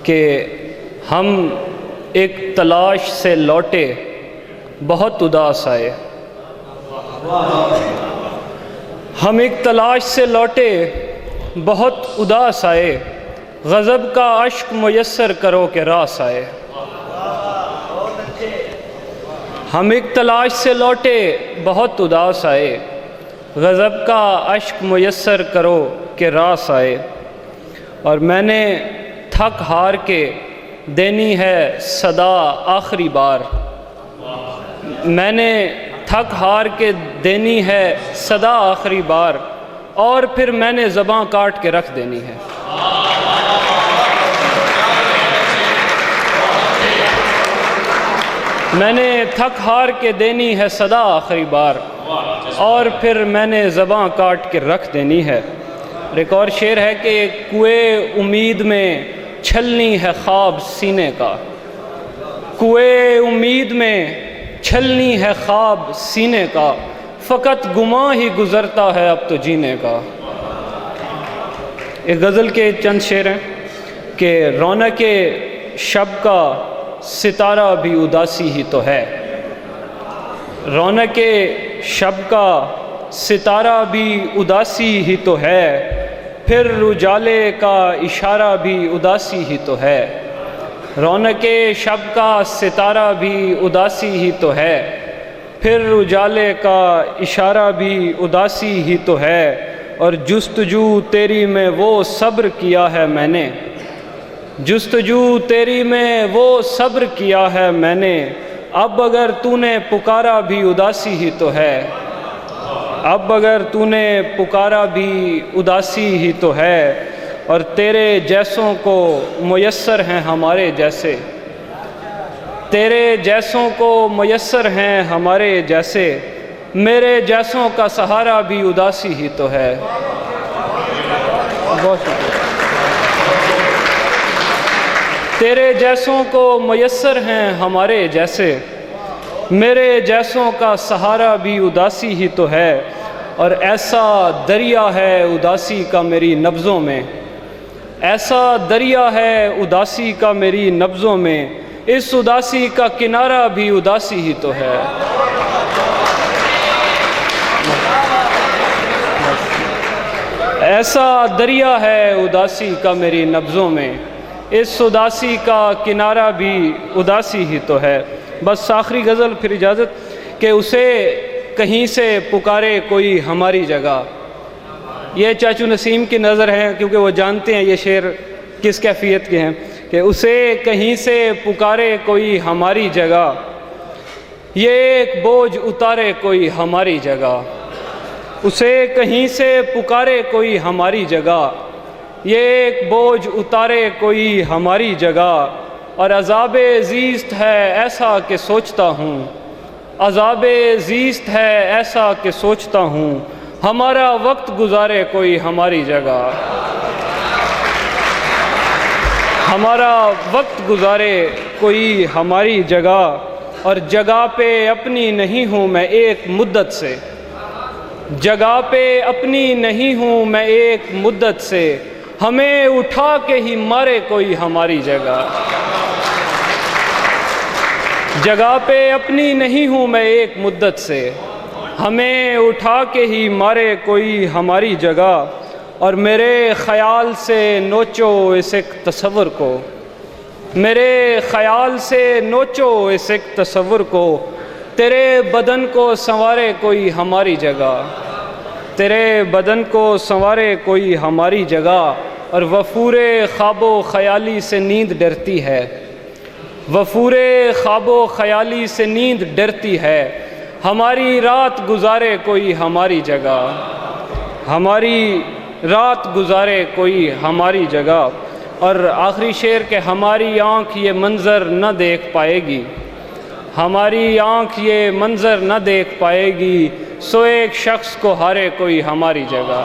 کہ ہم ایک تلاش سے لوٹے بہت اداس آئے. ہم ایک تلاش سے لوٹے بہت اداس آئے، غضب کا اشک میسر کرو کہ راس آئے. ہم ایک تلاش سے لوٹے بہت اداس آئے، غضب کا اشک میسر کرو کہ راس آئے. اور میں نے تھک ہار کے دینی ہے صدا آخری بار. میں نے تھک ہار کے دینی ہے صدا آخری بار، اور پھر میں نے زباں کاٹ کے رکھ دینی ہے. میں نے تھک ہار کے دینی ہے صدا آخری بار، اور پھر میں نے زباں کاٹ کے رکھ دینی ہے. ایک اور شعر ہے کہ کوئے امید میں چھلنی ہے خواب سینے کا. کوئے امید میں چھلنی ہے خواب سینے کا، فقط گماں ہی گزرتا ہے اب تو جینے کا. ایک غزل کے چند شعر ہیں کہ رونق شب کا ستارہ بھی اداسی ہی تو ہے. رونق شب کا ستارہ بھی اداسی ہی تو ہے، پھر اجالے کا اشارہ بھی اداسی ہی تو ہے. رونق شب کا ستارہ بھی اداسی ہی تو ہے، پھر اجالے کا اشارہ بھی اداسی ہی تو ہے. اور جستجو تیری میں وہ صبر کیا ہے میں نے، جستجو تیری میں وہ صبر کیا ہے میں نے، اب اگر تو نے پکارا بھی اداسی ہی تو ہے. اب اگر تو نے پکارا بھی اداسی ہی تو ہے. اور تیرے جیسوں کو میسر ہیں ہمارے جیسے، تیرے جیسوں کو میسر ہیں ہمارے جیسے، میرے جیسوں کا سہارا بھی اداسی ہی تو ہے. بہت شکریہ. تیرے جیسوں کو میسر ہیں ہمارے جیسے، میرے جیسوں کا سہارا بھی اداسی ہی تو ہے. اور ایسا دریا ہے اداسی کا میری نبضوں میں، ایسا دریا ہے اداسی کا میری نبضوں میں، اس اداسی کا کنارہ بھی اداسی ہی تو ہے. ایسا دریا ہے اداسی کا میری نبضوں میں، اس اداسی کا کنارہ بھی اداسی ہی تو ہے. بس آخری غزل پھر اجازت کہ اسے کہیں سے پکارے کوئی ہماری جگہ. یہ چاچو نسیم کی نظر ہے، کیونکہ وہ جانتے ہیں یہ شعر کس کیفیت کے ہیں. کہ اسے کہیں سے پکارے کوئی ہماری جگہ، یہ ایک بوجھ اتارے کوئی ہماری جگہ. اسے کہیں سے پکارے کوئی ہماری جگہ، یہ ایک بوجھ اتارے کوئی ہماری جگہ. اور عذاب زیست ہے ایسا کہ سوچتا ہوں، عذاب زیست ہے ایسا کہ سوچتا ہوں، ہمارا وقت گزارے کوئی ہماری جگہ. ہمارا وقت گزارے کوئی ہماری جگہ. اور جگہ پہ اپنی نہیں ہوں میں ایک مدت سے، جگہ پہ اپنی نہیں ہوں میں ایک مدت سے، ہمیں اٹھا کے ہی مارے کوئی ہماری جگہ. جگہ پہ اپنی نہیں ہوں میں ایک مدت سے، ہمیں اٹھا کے ہی مارے کوئی ہماری جگہ. اور میرے خیال سے نوچو اس ایک تصور کو، میرے خیال سے نوچو اس ایک تصور کو، تیرے بدن کو سنوارے کوئی ہماری جگہ، تیرے بدن کو سنوارے کوئی ہماری جگہ. اور وفور خواب و خیالی سے نیند ڈرتی ہے، وفور خواب و خیالی سے نیند ڈرتی ہے، ہماری رات گزارے کوئی ہماری جگہ، ہماری رات گزارے کوئی ہماری جگہ. اور آخری شعر کہ ہماری آنکھ یہ منظر نہ دیکھ پائے گی، ہماری آنکھ یہ منظر نہ دیکھ پائے گی، سو ایک شخص کو ہارے کوئی ہماری جگہ.